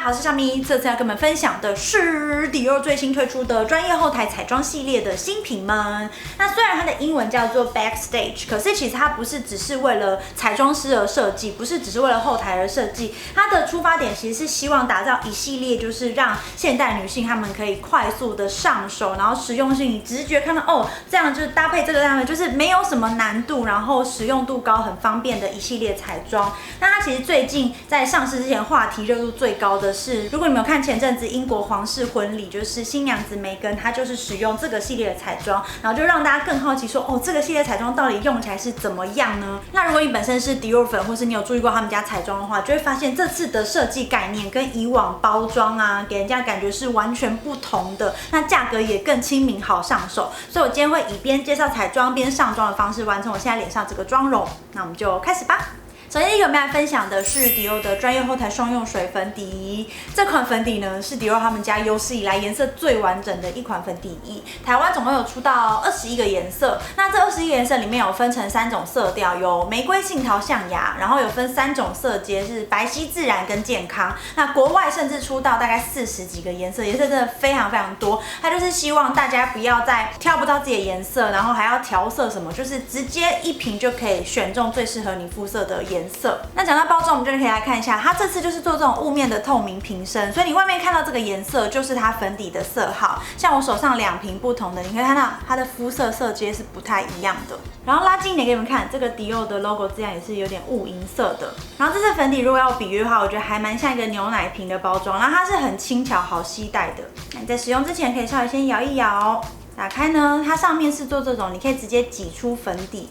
好，我是小咪，这次要跟你们分享的是迪奥最新推出的专业后台彩妆系列的新品们。那虽然它的英文叫做 Backstage， 可是其实它不是只是为了彩妆师而设计，不是只是为了后台而设计。它的出发点其实是希望打造一系列，就是让现代女性她们可以快速的上手，然后实用性，你直觉看到哦，这样就是搭配这个样的，就是没有什么难度，然后实用度高，很方便的一系列彩妆。那它其实最近在上市之前话题热度最高的是，如果你们有看前阵子英国皇室婚礼，就是新娘子梅根，她就是使用这个系列的彩妆，然后就让大家更好奇说，哦，这个系列彩妆到底用起来是怎么样呢？那如果你本身是迪奥粉，或是你有注意过他们家彩妆的话，就会发现这次的设计概念跟以往包装啊，给人家感觉是完全不同的。那价格也更亲民，好上手。所以我今天会以边介绍彩妆边上妆的方式完成我现在脸上这个妆容。那我们就开始吧。首先，第一个我们来分享的是迪奥的专业后台双用水粉底。这款粉底呢，是迪奥他们家有史以来颜色最完整的一款粉底液。台湾总共有出到21个颜色，那这21个颜色里面有分成3种色调，有玫瑰、杏桃、象牙，然后有分3种色阶，是白皙、自然跟健康。那国外甚至出到大概40几个颜色，颜色真的非常非常多。它就是希望大家不要再挑不到自己的颜色，然后还要调色什么，就是直接一瓶就可以选中最适合你肤色的颜色。那讲到包装，我们就可以来看一下，它这次就是做这种雾面的透明瓶身，所以你外面看到这个颜色就是它粉底的色号。像我手上2瓶不同的，你可以看到它的肤色色阶是不太一样的。然后拉近一点给你们看，这个迪奥的 logo 这样也是有点雾银色的。然后这次粉底如果要比喻的话，我觉得还蛮像一个牛奶瓶的包装，然后它是很轻巧好携带的。那你在使用之前可以稍微先摇一摇，打开呢，它上面是做这种，你可以直接挤出粉底。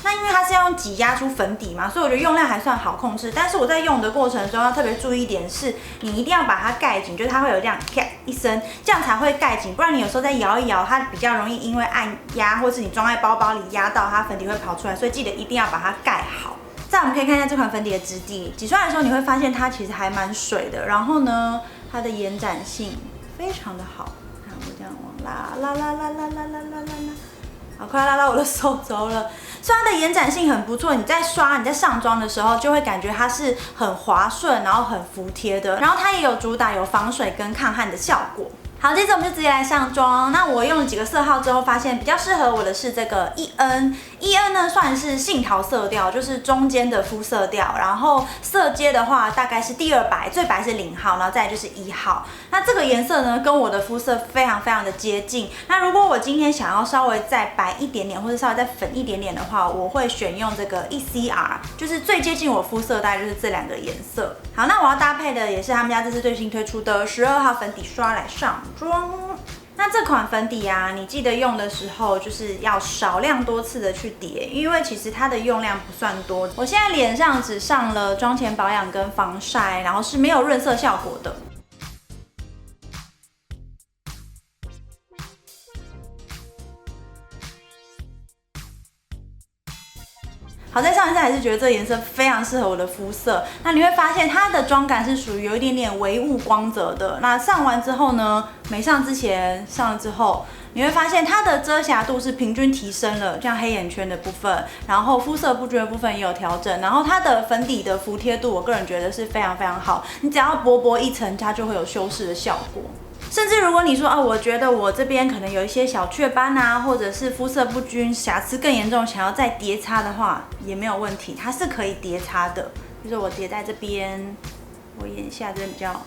那因为它是要用挤压出粉底嘛，所以我觉得用量还算好控制。但是我在用的过程中要特别注意一点是，你一定要把它盖紧，就是它会有这样咔一声，这样才会盖紧。不然你有时候再摇一摇，它比较容易因为按压或是你装在包包里压到，它粉底会跑出来。所以记得一定要把它盖好。再我们可以看一下这款粉底的质地，挤出来的时候你会发现它其实还蛮水的。然后呢，它的延展性非常的好。看我这样往拉，好，快拉到我的手肘了。所以它的延展性很不错，你在上妆的时候就会感觉它是很滑顺，然后很服帖的。然后它也有主打有防水跟抗汗的效果。好，接着我们就直接来上妆。那我用了几个色号之后，发现比较适合我的是这个 EN 呢，算是杏桃色调，就是中间的肤色调。然后色阶的话，大概是第2白，最白是0号，然后再来就是1号。那这个颜色呢，跟我的肤色非常非常的接近。那如果我今天想要稍微再白一点点，或者稍微再粉一点点的话，我会选用这个 ECR， 就是最接近我肤色，大概就是这2个颜色。好，那我要搭配的也是他们家这次最新推出的12号粉底刷来上妆。那这款粉底啊，你记得用的时候就是要少量多次的去叠，因为其实它的用量不算多。我现在脸上只上了妆前保养跟防晒，然后是没有润色效果的。好，在上一次还是觉得这个颜色非常适合我的肤色。那你会发现它的妆感是属于有一点点微雾光泽的。那上完之后呢，没上之前，上了之后，你会发现它的遮瑕度是平均提升了，像黑眼圈的部分，然后肤色不均的部分也有调整。然后它的粉底的服帖度，我个人觉得是非常非常好。你只要薄薄一层，它就会有修饰的效果。甚至如果你说我觉得我这边可能有一些小雀斑啊，或者是肤色不均、瑕疵更严重，想要再叠擦的话，也没有问题，它是可以叠擦的。就是我叠在这边，我眼下这边比较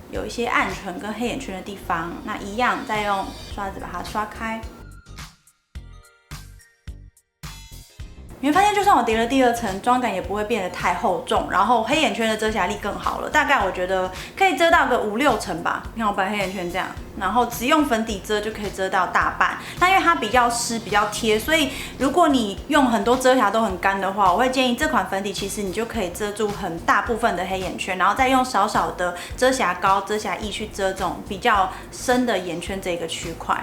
有一些暗沉跟黑眼圈的地方，那一样再用刷子把它刷开。你会发现，就算我叠了第2层，妆感也不会变得太厚重，然后黑眼圈的遮瑕力更好了，大概我觉得可以遮到个5、6层吧。你看我白黑眼圈这样，然后只用粉底遮就可以遮到大半。那因为它比较湿、比较贴，所以如果你用很多遮瑕都很干的话，我会建议这款粉底其实你就可以遮住很大部分的黑眼圈，然后再用少少的遮瑕膏、遮瑕液去遮这种比较深的眼圈这个区块。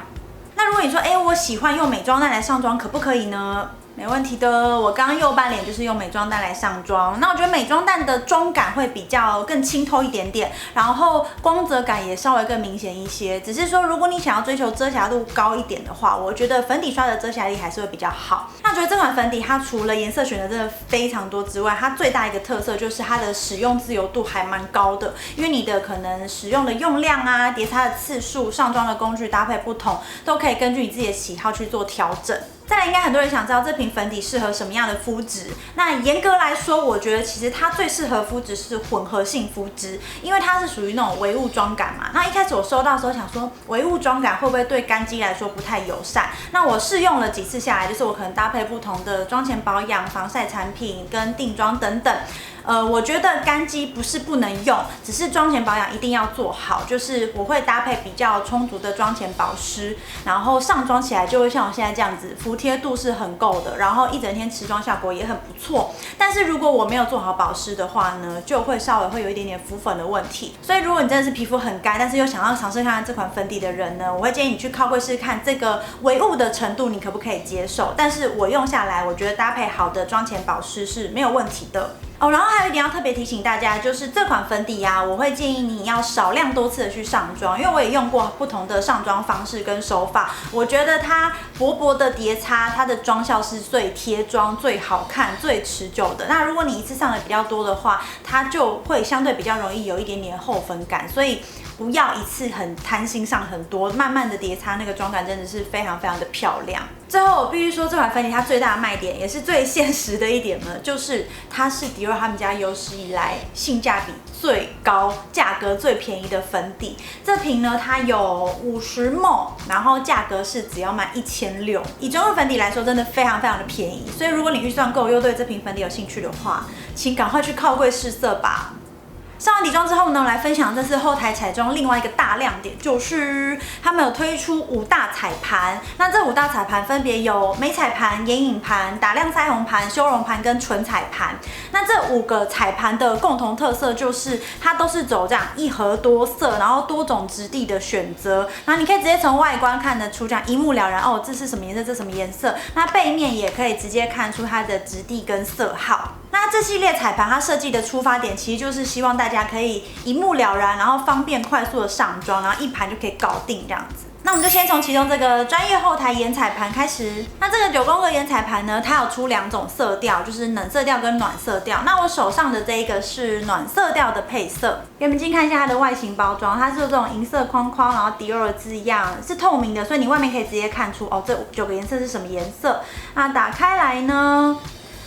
那如果你说，我喜欢用美妆蛋来上妆，可不可以呢？没问题的，我刚刚右半脸就是用美妆蛋来上妆，那我觉得美妆蛋的妆感会比较更清透一点点，然后光泽感也稍微更明显一些。只是说，如果你想要追求遮瑕度高一点的话，我觉得粉底刷的遮瑕力还是会比较好。那我觉得这款粉底它除了颜色选的真的非常多之外，它最大一个特色就是它的使用自由度还蛮高的，因为你的可能使用的用量啊、叠擦的次数、上妆的工具搭配不同，都可以根据你自己的喜好去做调整。再来，应该很多人想知道这瓶粉底适合什么样的肤质。那严格来说，我觉得其实它最适合肤质是混合性肤质，因为它是属于那种微雾妆感嘛。那一开始我收到的时候想说，微雾妆感会不会对干肌来说不太友善？那我试用了几次下来，就是我可能搭配不同的妆前保养、防晒产品跟定妆等等。我觉得干肌不是不能用，只是妆前保养一定要做好。就是我会搭配比较充足的妆前保湿，然后上妆起来就会像我现在这样子，服帖度是很够的，然后一整天持妆效果也很不错。但是如果我没有做好保湿的话呢，就会稍微会有一点点浮粉的问题。所以如果你真的是皮肤很干，但是又想要尝试看看这款粉底的人呢，我会建议你去靠柜试看这个微雾的程度，你可不可以接受？但是我用下来，我觉得搭配好的妆前保湿是没有问题的。然后还有一点要特别提醒大家，就是这款粉底啊，我会建议你要少量多次的去上妆，因为我也用过不同的上妆方式跟手法，我觉得它薄薄的叠擦，它的妆效是最贴妆、最好看、最持久的。那如果你一次上的比较多的话，它就会相对比较容易有一点点厚粉感，所以不要一次很贪心上很多，慢慢的叠擦，那个妆感真的是非常非常的漂亮。最后我必须说，这款粉底它最大的卖点，也是最现实的一点呢，就是它是迪奥他们家有史以来性价比最高、价格最便宜的粉底。这瓶呢，它有50ml，然后价格是只要卖1600。以中润粉底来说，真的非常非常的便宜。所以如果你预算够，又对这瓶粉底有兴趣的话，请赶快去靠柜试色吧。上完底妆之后呢，我来分享这次后台彩妆另外一个大亮点，就是他们有推出5大彩盘。那这5大彩盘分别有美彩盘、眼影盘、打亮腮红盘、修容盘跟唇彩盘。那这5个彩盘的共同特色就是它都是走这样一盒多色，然后多种质地的选择。然后你可以直接从外观看得出，这样一目了然哦，这是什么颜色，这是什么颜色。那背面也可以直接看出它的质地跟色号。那这系列彩盘它设计的出发点，其实就是希望大家可以一目了然，然后方便快速的上妆，然后一盘就可以搞定这样子。那我们就先从其中这个专业后台眼彩盘开始。那这个9宫格眼彩盘呢，它有出2种色调，就是冷色调跟暖色调。那我手上的这一个是暖色调的配色，给你们近看一下它的外形包装，它是有这种银色框框，然后迪奥的字样，是透明的，所以你外面可以直接看出哦，这9个颜色是什么颜色。那打开来呢，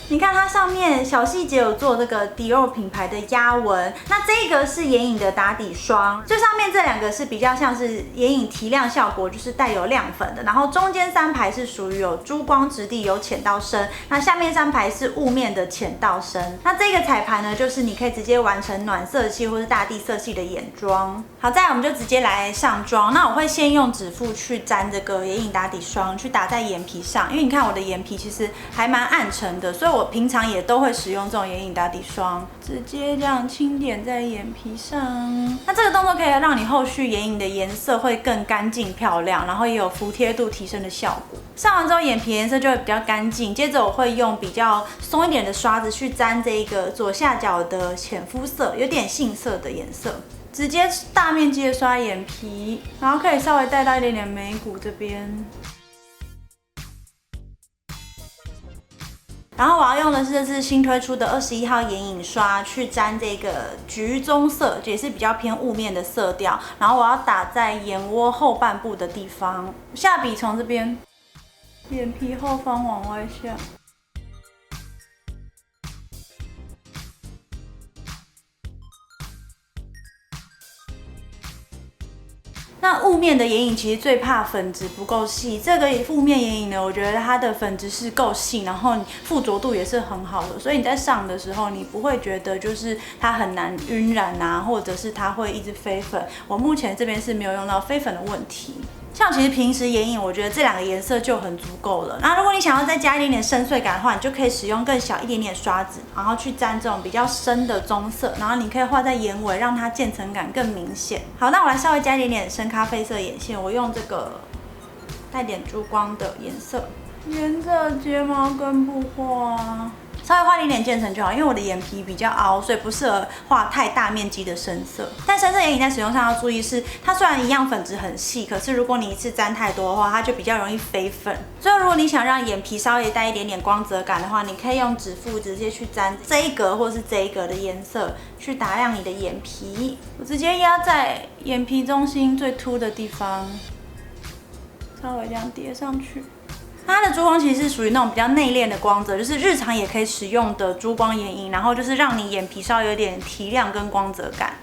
你看它上面小细节有做这个迪奥品牌的压纹，那这个是眼影的打底霜，最上面这2个是比较像是眼影提亮效果，就是带有亮粉的，然后中间3排是属于有珠光质地，由浅到深，那下面3排是雾面的浅到深。那这个彩盘呢，就是你可以直接完成暖色系或是大地色系的眼妆。好，再来我们就直接来上妆。那我会先用指腹去沾这个眼影打底霜，去打在眼皮上，因为你看我的眼皮其实还蛮暗沉的，所以我平常也都会使用这种眼影打底霜，直接这样轻点在眼皮上。那这个动作可以让你后续眼影的颜色会更干净漂亮，然后也有服帖度提升的效果。上完之后眼皮颜色就会比较干净，接着我会用比较松一点的刷子去沾这个左下角的浅肤色，有点杏色的颜色。直接大面积的刷眼皮，然后可以稍微带到一点点眉骨这边。然后我要用的是这次新推出的21号眼影刷，去沾这个橘棕色，也是比较偏雾面的色调。然后我要打在眼窝后半部的地方，下笔从这边，眼皮后方往外下。那雾面的眼影其实最怕粉质不够细，这个雾面眼影呢，我觉得它的粉质是够细，然后附着度也是很好的，所以你在上的时候，你不会觉得就是它很难晕染啊，或者是它会一直飞粉。我目前这边是没有用到飞粉的问题。像其实平时眼影，我觉得这2个颜色就很足够了。那如果你想要再加一点点深邃感的话，你就可以使用更小一点点刷子，然后去沾这种比较深的棕色，然后你可以画在眼尾，让它渐层感更明显。好，那我来稍微加一点点深咖啡色眼线，我用这个带点珠光的颜色。沿着睫毛根部画。稍微画一点点渐层就好，因为我的眼皮比较凹，所以不适合画太大面积的深色。但深色眼影在使用上要注意是，它虽然一样粉质很细，可是如果你一次沾太多的话，它就比较容易飞粉。所以如果你想让眼皮稍微带一点点光泽感的话，你可以用指腹直接去沾这一格或是这一格的颜色，去打亮你的眼皮。我直接压在眼皮中心最凸的地方，稍微这样叠上去。它的珠光其实是属于那种比较内敛的光泽，就是日常也可以使用的珠光眼影，然后就是让你眼皮稍微有点提亮跟光泽感。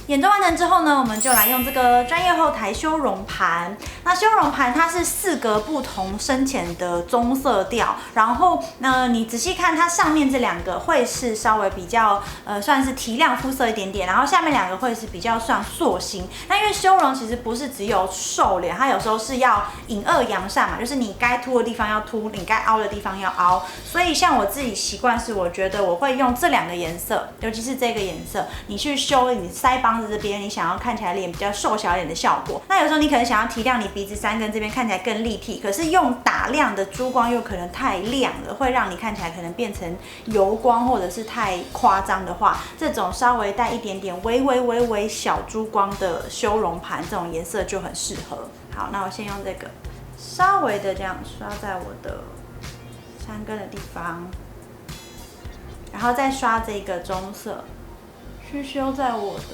眼周完成之后呢，我们就来用这个专业后台修容盘。那修容盘它是4格不同深浅的棕色调，然后你仔细看它上面这2个会是稍微比较算是提亮肤色一点点，然后下面2个会是比较算塑形。那因为修容其实不是只有瘦脸，它有时候是要隐恶扬善嘛，就是你该凸的地方要凸，你该凹的地方要凹。所以像我自己习惯是，我觉得我会用这2个颜色，尤其是这个颜色，你去修你腮帮这边，你想要看起来脸比较瘦小一点的效果。那有时候你可能想要提亮你鼻子3根这边看起来更立体，可是用打亮的珠光又可能太亮了，会让你看起来可能变成油光或者是太夸张的话，这种稍微带一点点微小珠光的修容盘，这种颜色就很适合。好，那我先用这个稍微的这样刷在我的3根的地方，然后再刷这个棕色去修在我的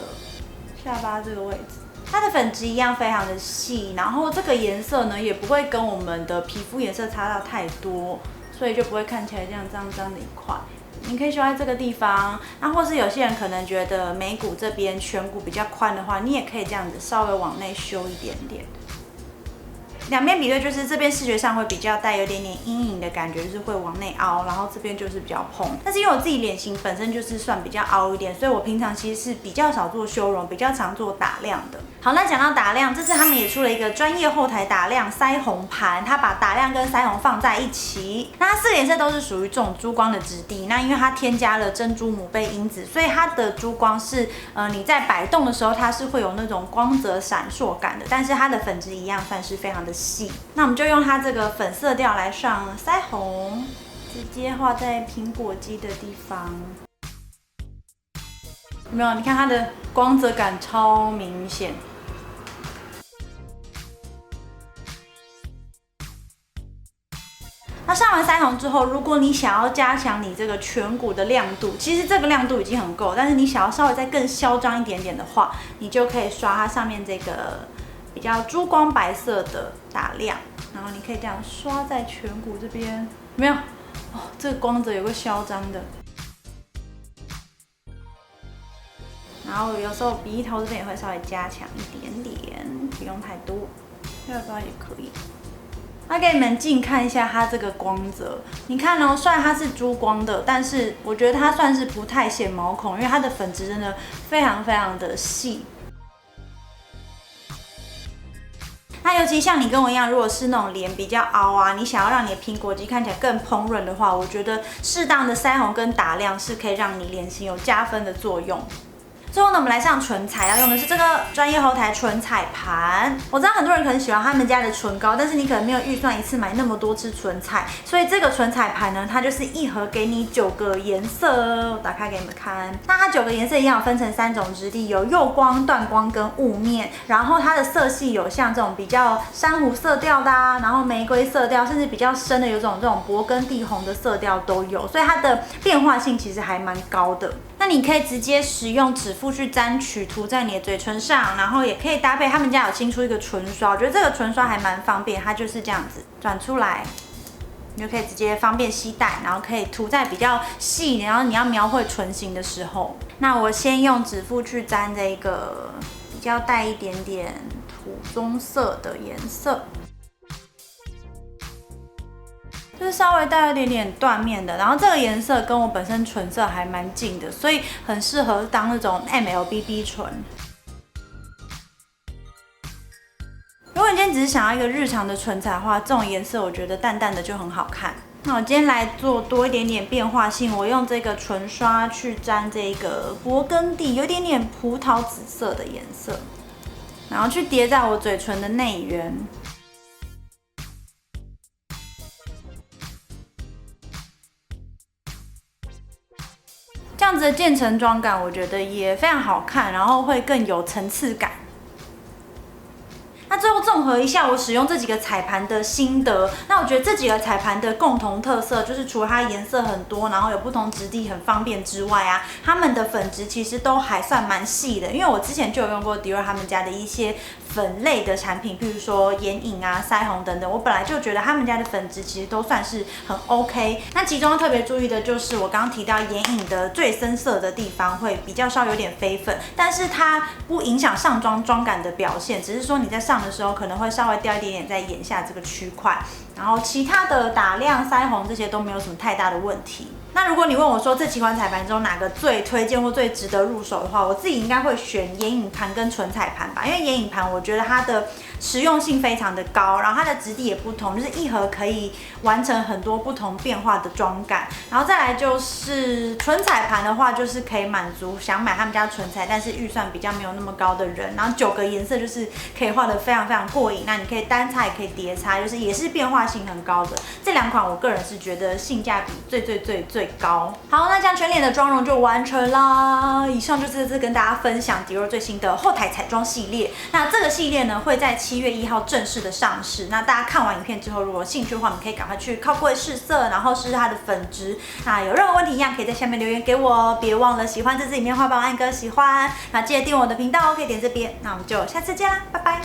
下巴这个位置。它的粉质一样非常的细，然后这个颜色呢也不会跟我们的皮肤颜色差到太多，所以就不会看起来这样脏脏的一块。你可以修在这个地方，那或是有些人可能觉得眉骨这边颧骨比较宽的话，你也可以这样子稍微往内修一点点。两边比对，就是这边视觉上会比较带有点点阴影的感觉，就是会往内凹，然后这边就是比较蓬。但是因为我自己脸型本身就是算比较凹一点，所以我平常其实是比较少做修容，比较常做打亮的。好，那讲到打亮，这次他们也出了一个专业后台打亮腮红盘，它把打亮跟腮红放在一起。那它4个颜色都是属于这种珠光的质地，那因为它添加了珍珠母贝因子，所以它的珠光是你在摆动的时候，它是会有那种光泽闪烁感的，但是它的粉质一样算是非常的细。那我们就用它这个粉色调来上腮红，直接画在苹果肌的地方。有没有？你看它的光泽感超明显。那上完腮红之后，如果你想要加强你这个颧骨的亮度，其实这个亮度已经很够，但是你想要稍微再更嚣张一点点的话，你就可以刷它上面这个比较珠光白色的打亮，然后你可以这样刷在颧骨这边，有没有？哦，这个光泽有个嚣张的。然后有时候鼻头这边也会稍微加强一点点，不用太多，要不要也可以。那给你们近看一下它这个光泽，你看哦，虽然它是珠光的，但是我觉得它算是不太显毛孔，因为它的粉质真的非常的细。那尤其像你跟我一样，如果是那种脸比较凹啊，你想要让你的苹果肌看起来更蓬润的话，我觉得适当的腮红跟打亮是可以让你脸型有加分的作用。最后呢，我们来上唇彩，要用的是这个专业后台唇彩盘。我知道很多人可能喜欢他们家的唇膏，但是你可能没有预算一次买那么多支唇彩，所以这个唇彩盘呢，它就是一盒给你9个颜色，我打开给你们看。那它9个颜色一样分成3种质地，有釉光、断光跟雾面。然后它的色系有像这种比较珊瑚色调的啊，然后玫瑰色调，甚至比较深的有这种勃艮第红的色调都有，所以它的变化性其实还蛮高的。那你可以直接使用指腹去沾取涂在你的嘴唇上，然后也可以搭配他们家有新出一个唇刷，我觉得这个唇刷还蛮方便，它就是这样子转出来，你就可以直接方便携带，然后可以涂在比较细，然后你要描绘唇形的时候。那我先用指腹去沾这个比较带一点点土棕色的颜色。就是稍微带一点点缎面的，然后这个颜色跟我本身唇色还蛮近的，所以很适合当那种 MLBB 唇。如果你今天只是想要一个日常的唇彩的话，这种颜色我觉得淡淡的就很好看。那我今天来做多一点点变化性，我用这个唇刷去沾这个勃艮第有点点葡萄紫色的颜色，然后去叠在我嘴唇的内缘。样子的渐层妆感，我觉得也非常好看，然后会更有层次感。那最后综合一下我使用这几个彩盘的心得，那我觉得这几个彩盘的共同特色就是除了它颜色很多，然后有不同质地很方便之外啊，它们的粉质其实都还算蛮细的。因为我之前就有用过迪奥他们家的一些粉类的产品，譬如说眼影啊、腮红等等，我本来就觉得他们家的粉质其实都算是很 OK。那其中要特别注意的就是我刚刚提到眼影的最深色的地方会比较稍有点飞粉，但是它不影响上妆妆感的表现，只是说你在上的时候可能会稍微掉一点点在眼下这个区块，然后其他的打亮、腮红这些都没有什么太大的问题。那如果你问我说这几款彩盘中哪个最推荐或最值得入手的话，我自己应该会选眼影盘跟纯彩盘吧，因为眼影盘我觉得它的实用性非常的高，然后它的质地也不同，就是一盒可以完成很多不同变化的妆感。然后再来就是纯彩盘的话，就是可以满足想买他们家纯彩，但是预算比较没有那么高的人。然后9个颜色就是可以画得非常非常过瘾，那你可以单擦也可以叠擦，就是也是变化性很高的。这2款我个人是觉得性价比最高。好，那这样全脸的妆容就完成啦。以上就是这次跟大家分享迪奥最新的后台彩妆系列。那这个系列呢会在7月1号正式的上市。那大家看完影片之后，如果有兴趣的话，你可以赶快去靠柜试色，然后试试它的粉质。那有任何问题一样可以在下面留言给我哦。别忘了喜欢这支影片的话，帮我按个喜欢。那记得订阅我的频道哦，可以点这边。那我们就下次见啦，拜拜。